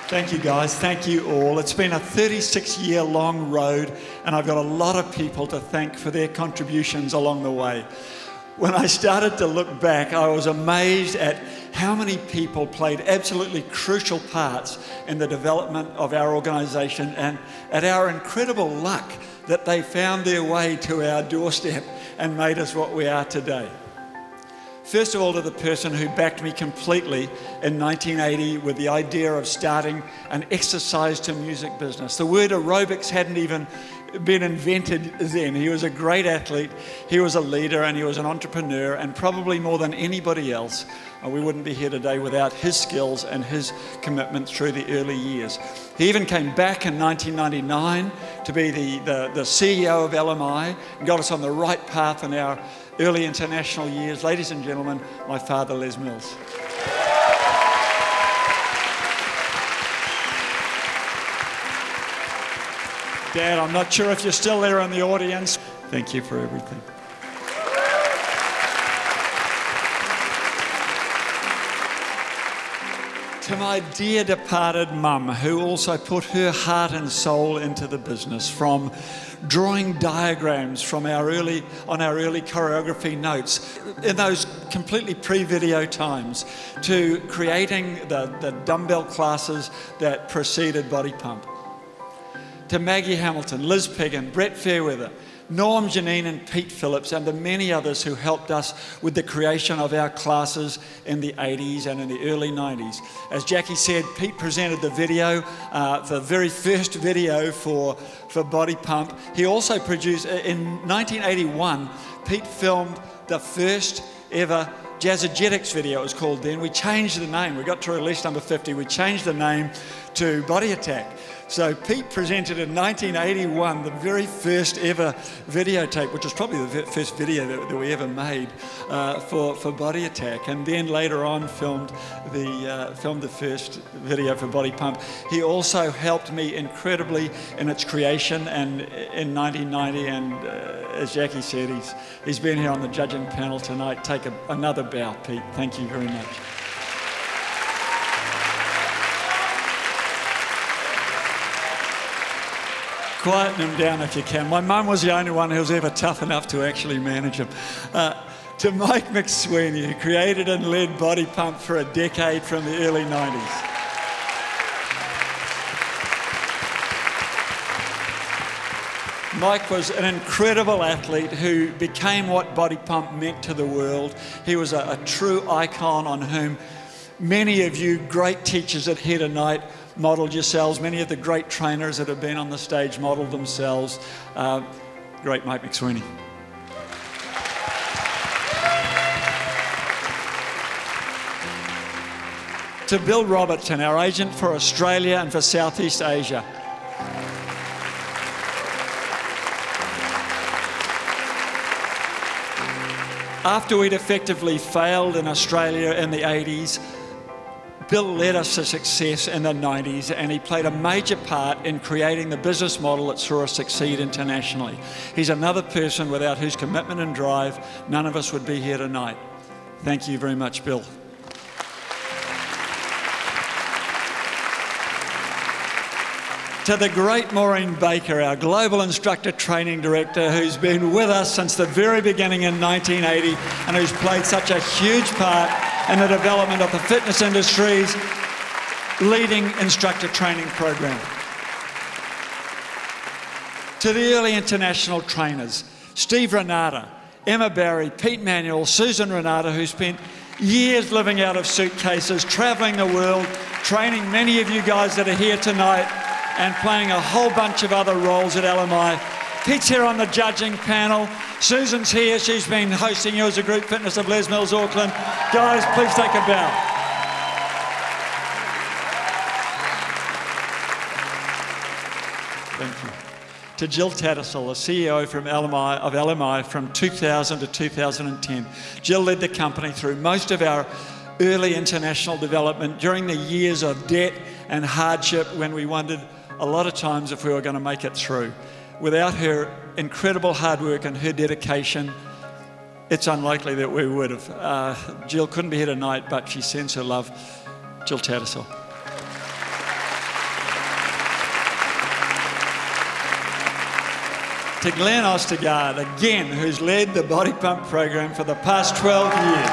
Thank you guys, thank you all. It's been a 36-year long road and I've got a lot of people to thank for their contributions along the way. When I started to look back, I was amazed at how many people played absolutely crucial parts in the development of our organisation and at our incredible luck that they found their way to our doorstep and made us what we are today. First of all, to the person who backed me completely in 1980 with the idea of starting an exercise to music business. The word aerobics hadn't even been invented then. He was a great athlete, he was a leader, and he was an entrepreneur, and probably more than anybody else, we wouldn't be here today without his skills and his commitment through the early years. He even came back in 1999 to be the CEO of LMI and got us on the right path in our early international years. Ladies and gentlemen, my father, Les Mills. Dad, I'm not sure if you're still there in the audience. Thank you for everything. To my dear departed mum, who also put her heart and soul into the business, from drawing diagrams from on our early choreography notes in those completely pre-video times, to creating the dumbbell classes that preceded Body Pump. To Maggie Hamilton, Liz Piggin, Brett Fairweather, Norm, Janine and Pete Phillips, and the many others who helped us with the creation of our classes in the 80s and in the early 90s. As Jackie said, Pete presented the video, the very first video for Body Pump. He also produced, in 1981, Pete filmed the first ever Jazzagetics video, it was called then. We changed the name. We got to release number 50. We changed the name to Body Attack. So Pete presented in 1981 the very first ever videotape, which was probably the first video that we ever made for Body Attack, and then later on filmed the first video for Body Pump. He also helped me incredibly in its creation, and in 1990, and as Jackie said, he's been here on the judging panel tonight. Take another bow, Pete. Thank you very much. Quieten him down if you can. My mum was the only one who was ever tough enough to actually manage him. To Mike McSweeney, who created and led Body Pump for a decade from the early 90s. Mike was an incredible athlete who became what Body Pump meant to the world. He was a true icon on whom many of you great teachers that are here tonight modelled yourselves. Many of the great trainers that have been on the stage modelled themselves. Great Mike McSweeney. To Bill Robertson, our agent for Australia and for Southeast Asia. After we'd effectively failed in Australia in the 80s, Bill led us to success in the 90s, and he played a major part in creating the business model that saw us succeed internationally. He's another person without whose commitment and drive none of us would be here tonight. Thank you very much, Bill. To the great Maureen Baker, our Global Instructor Training Director, who's been with us since the very beginning in 1980 and who's played such a huge part in the development of the fitness industry's leading instructor training program. To the early international trainers, Steve Renata, Emma Barry, Pete Manuel, Susan Renata, who spent years living out of suitcases, travelling the world, training many of you guys that are here tonight, and playing a whole bunch of other roles at LMI. Pete's here on the judging panel. Susan's here. She's been hosting you as a group fitness of Les Mills Auckland. Guys, please take a bow. Thank you. To Jill Tattersall, the CEO of LMI from 2000 to 2010. Jill led the company through most of our early international development during the years of debt and hardship when we wondered a lot of times if we were going to make it through. Without her incredible hard work and her dedication, it's unlikely that we would have. Jill couldn't be here tonight, but she sends her love. Jill Tattersall. To Glenn Ostergaard, again, who's led the Body Pump program for the past 12 years.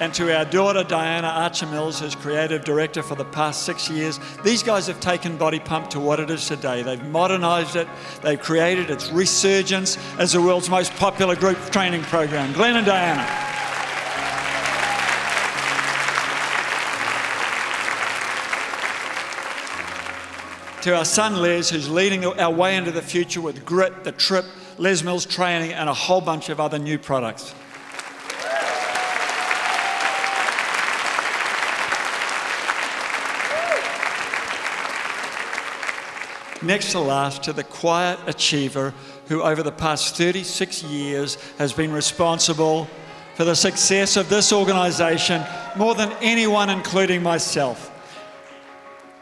And to our daughter, Diana Mills, who's creative director for the past 6 years. These guys have taken Body Pump to what it is today. They've modernized it. They've created its resurgence as the world's most popular group training program. Glenn and Diana. To our son Les, who's leading our way into the future with Grit, The Trip, Les Mills Training, and a whole bunch of other new products. Next to last, to the quiet achiever who over the past 36 years has been responsible for the success of this organisation more than anyone, including myself.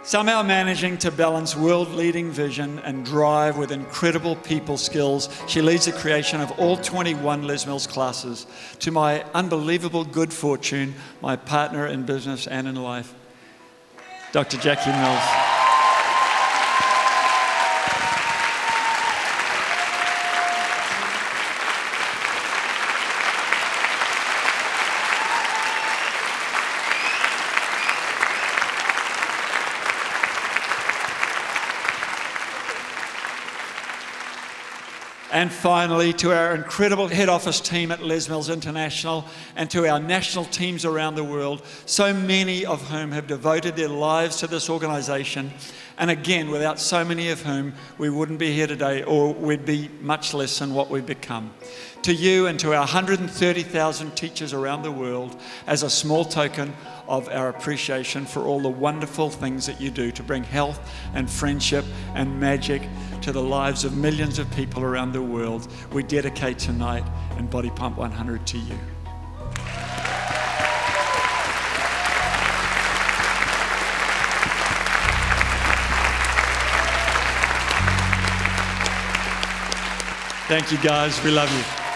Somehow managing to balance world-leading vision and drive with incredible people skills, she leads the creation of all 21 Les Mills classes. To my unbelievable good fortune, my partner in business and in life, Dr. Jackie Mills. And finally, to our incredible head office team at Les Mills International and to our national teams around the world, so many of whom have devoted their lives to this organisation. And again, without so many of whom, we wouldn't be here today, or we'd be much less than what we've become. To you and to our 130,000 teachers around the world, as a small token of our appreciation for all the wonderful things that you do to bring health and friendship and magic to the lives of millions of people around the world, we dedicate tonight in Body Pump 100 to you. Thank you guys, we love you.